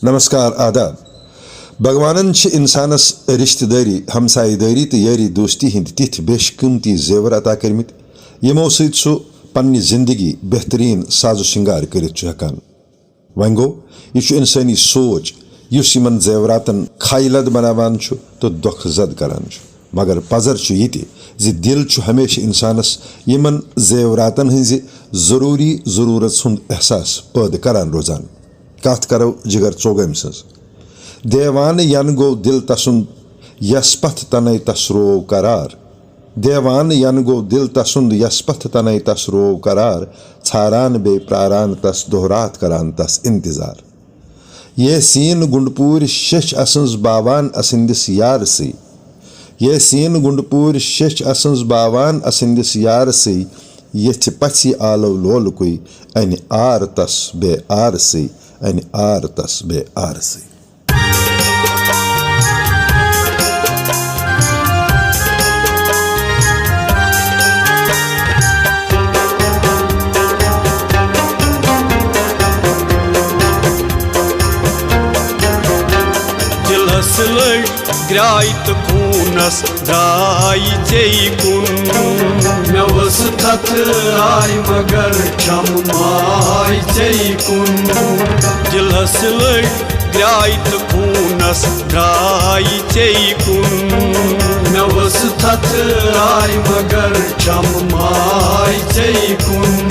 नमस्कार आदाब। भगवानन इंसानस रिश्तेदारी हमसायदारी तो यारी दोस्ती हिंद तिथ बेशकीमती जेवर अता कर्मित यमो सत सह पन्नी जिंदगी बेहतरीन साजो शिंगार करित हेकान। वह गो यह इंसानी सोच युस यमन जेवरातन खाइलद बनावान तो दुख जद करान। मगर पजर ये जि दिल हमेशा इंसानस यमन जेवरातन हज जरूरी जरूरत सुंद एहसास पैद करान रोजान। कत करो जिगर चौगम सज देवान यन गो दिल तसुंद यस्पथ तनय तसरो करार। देवान यन गो दिल तसुंद यस्पथ तनय तसरो करार। छारान बे प्रारान तस दोहरात करान तस इंतजार। ये सीन गुंडपूर शश असंज बावान असंदिस यार से। ये सीन गुंडपूर शश असंज बावान असंदिस यार से। ये पछी आलो लोल कोई अन आर तस बे आर से। अन आर तस बे आर से। दिलस लग ग्राइत खूनस दाई चई कुन। नवस थत आय मगर क्षमाई चई कुन। दिलस लग ग्राइत खूनस दाई चई कुन। नवस थत आय मगर क्षमाई चई कुन।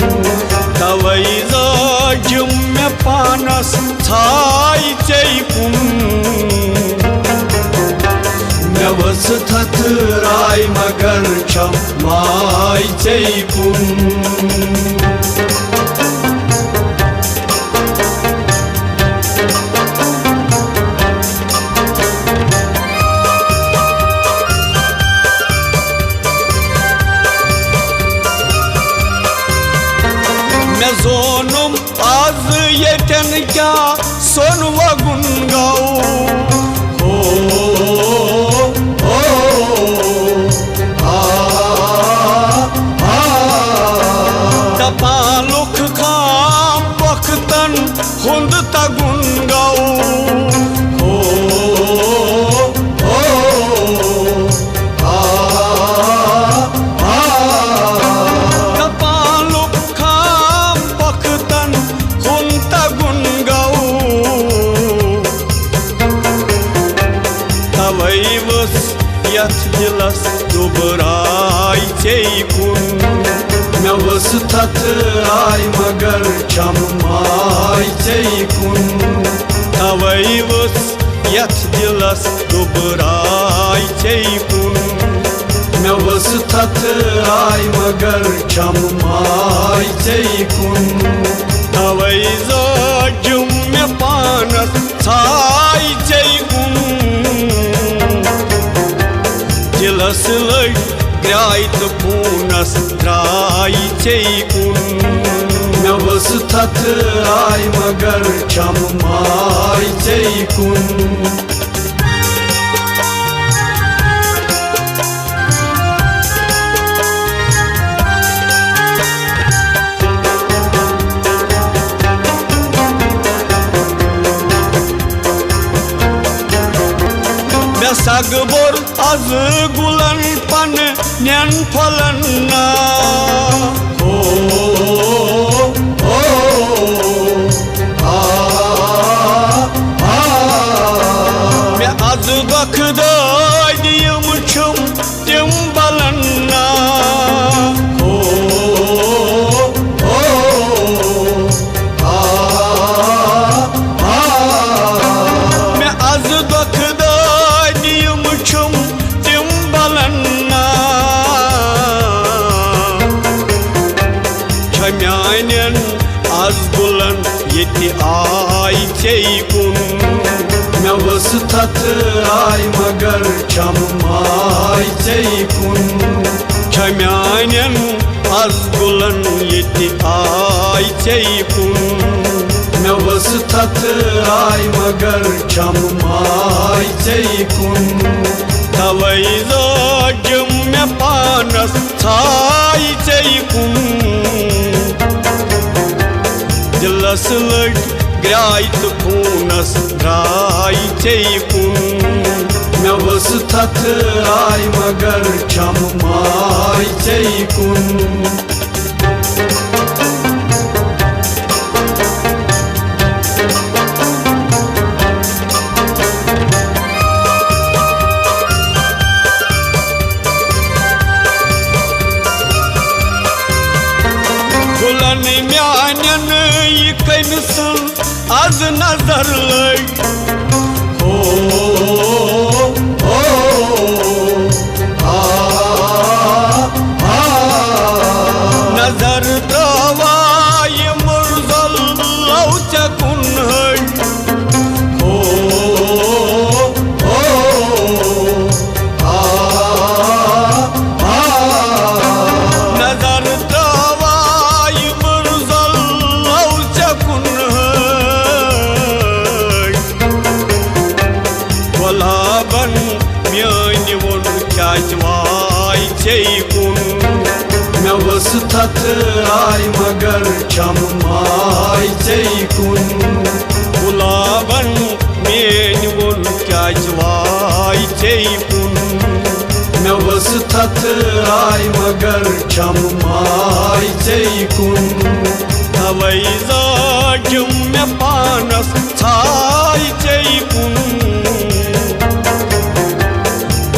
तवई जाजुम में पानस छाई चई कुन। नवस थत राय मगर क्षमाई चई कुन। मैं जोनुम आज येटन क्या सोन वगुन गाऊ। दपालुख खाम बख्तन हुंद तगुन गाऊ। दपालुख खाम बख्तन हुंद तगुन गाऊ। तवई वस यथ दिलस दुबराई चई कुन। नवस थत आय मगर क्षमाई चई कुन। तवई वस यथ दिलस दुबराई चई कुन। नवस थत आय मगर क्षमाई चई कुन। तवई जाजुम में पानस छाई चई कुन। दिलस लग ग्राइत खूनस द्राई चई कुन। नवस थत आय मगर क्षमाई चई कुन। सगबोर अज गुलन पन न्यन फलन्ना। मैं अज बख दियम छुम तिम बलन्ना। मैं अज बख म्यान आज बुलन ये आय चई कुन। नवस थत आय मगर क्षमाई चई कुन। म्यान आज बुलन ये आय चई कुन। नवस थत आय मगर क्षमाई चई कुन। तवई जाजुम में पानस छाई चई कुन। दिलस लग ग्राय तु खूनस द्राय चेई कुन मे वस थथ आय मगर क्षम माय चेई कुन गुलन म्यानन यह कमिसन आज नजर लग नजर त्रवा यह मुर्जल लौच कुन मे वस थथ आय मगर क्षम माय चेई कुन गुलाबन मेन वोन क्या वाय चेई कुन मे वस थथ आय मगर क्षम माय चेई कुन तवै जाजम मे पानस छाय चेई कुन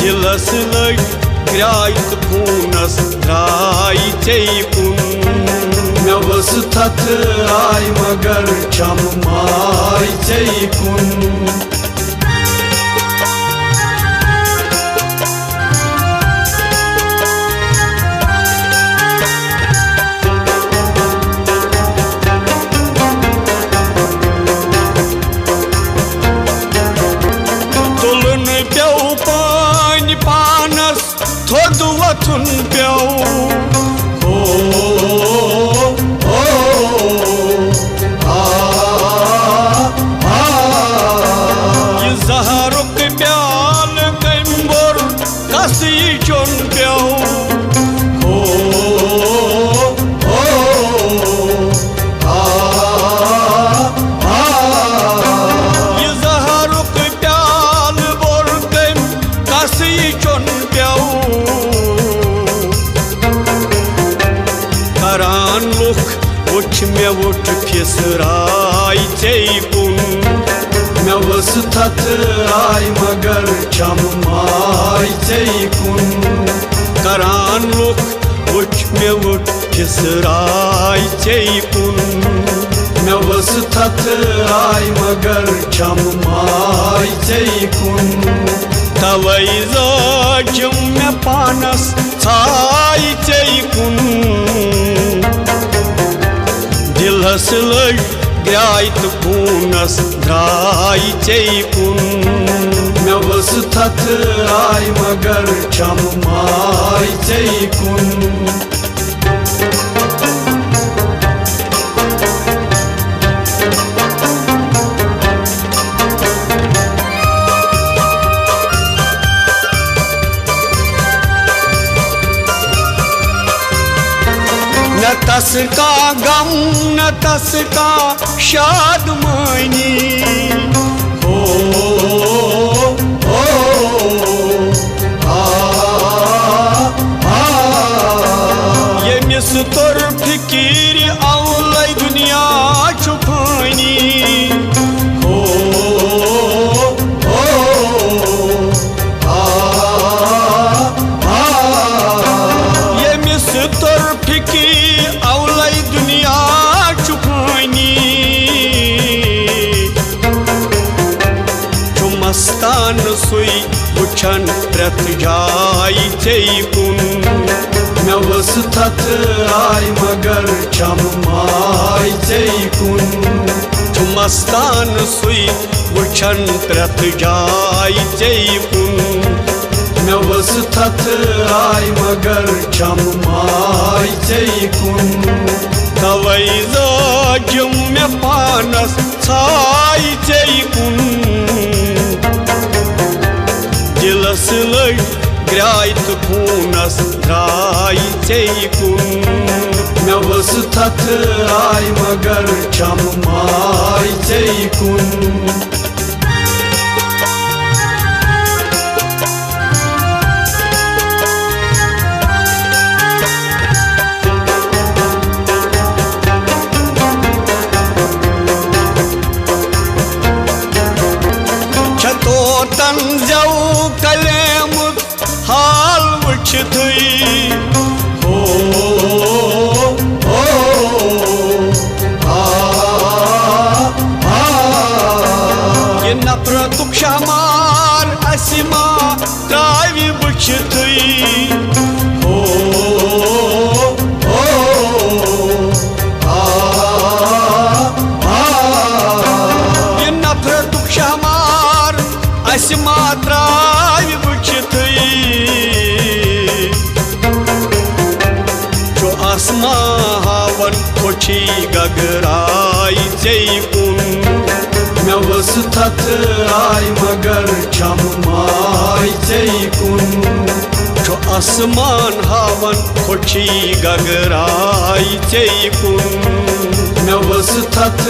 दिलस लग ग्राय तु खूनस द्राय चेई कुन मे वस थथ आय मगर क्षम माय चेई कुन तुलन प्यो पानी पानस थोद वथुन प्यो यह जहरुक प्याल कम्बुर कसी चुन प्यो यह जहरुक प्याल बोर कम कसी चुन प्यो करान लुख उठ मे उठ फिसराय चेई कुन मे वस थथ आय मगर क्षम माय चेई कुन करान लुख उठ मे उठ फिसराय चेई कुन मे वस थथ आय मगर क्षम माय चेई कुन तवै जाजम मे पानस छाय चेई कुन दिलस लग ग्राय तु खूनस द्राय चेई कुन मे वस थथ आय मगर क्षम माय चेई कुन न तस का गम न तस का शादमानी यमिस तोर फिकीर औलै दुनिया छुपानी यमिस तोर फिकीर औलै दुनिया छुपानी मस्तान सुई वुछन प्रत जाय चेई कुन मे वस थथ आय मगर क्षम माय चेई कुन मस्तान सुई वुछन प्रत जाय चेई कुन मे वस थथ आय मगर क्षम माय चेई कुन तवै जाजम मे पानस छाय चेई कुन दिलस लग ग्राय तु खूनस द्राय चेई कुन मे वस थथ आय मगर छम माय चई कुन तन जाऊ कलेमुत हाल वुछथुई हो ये नफरतुक शमार असिमा त्रावी वुछथुई हो ये नफरतुक शमार असिमा त्रावी वुछथुई जो आसमा हावन खोछी गगराई चई कुन मे वस थथ आय मगर छम माय चई कुन जो आसमान हावन खोछी गगराई चई कुन मे वस थथ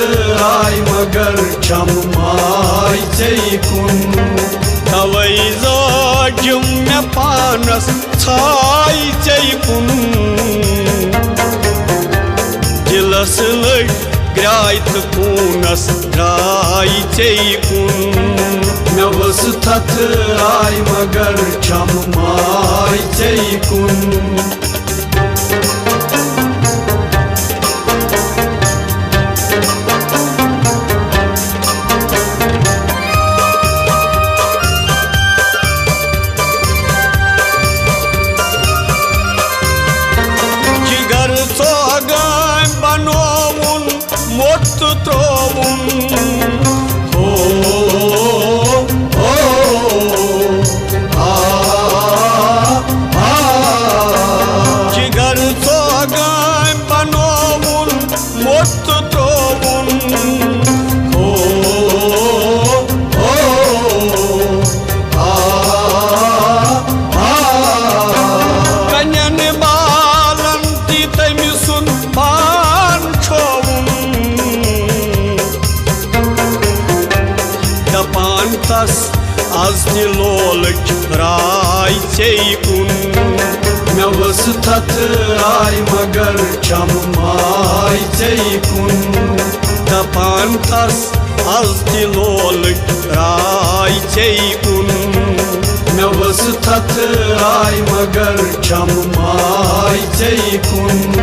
आय मगर छम माय चई कुन तवै जागिम मे पानस छाय चई कुन दिलस लग ग्रायत खूनस द्राय चई कुन मे वस थथ आय मगर छम माय चई कुन मोट त्रोवुन हो जिगर सोगाय बनोवुन मोट त्रोवुन हो कन्यन बालन ती तमिसुन पान छोवुन दपान तस आज दिलोलक राय चई कुन मे वस थथ आय मगर छम माय चई कुन दपान तस आज दिलोलक राय चई कुन मे वस थथ आय मगर छम माय चई कुन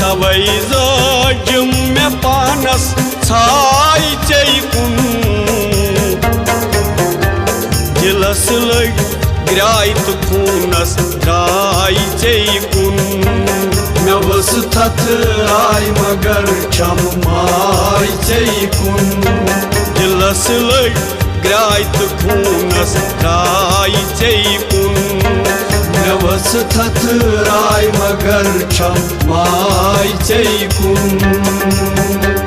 तवै जागिम मे पानस छाय चई कुन दिलस लग ग्रायत खूनस द्राय चई कुन मे वस थथ आय मगर छम माय चई कुन दिलस लग ग्रायत खूनस द्राय चई कुन मे वस थथ आय मगर छम माय चई कुन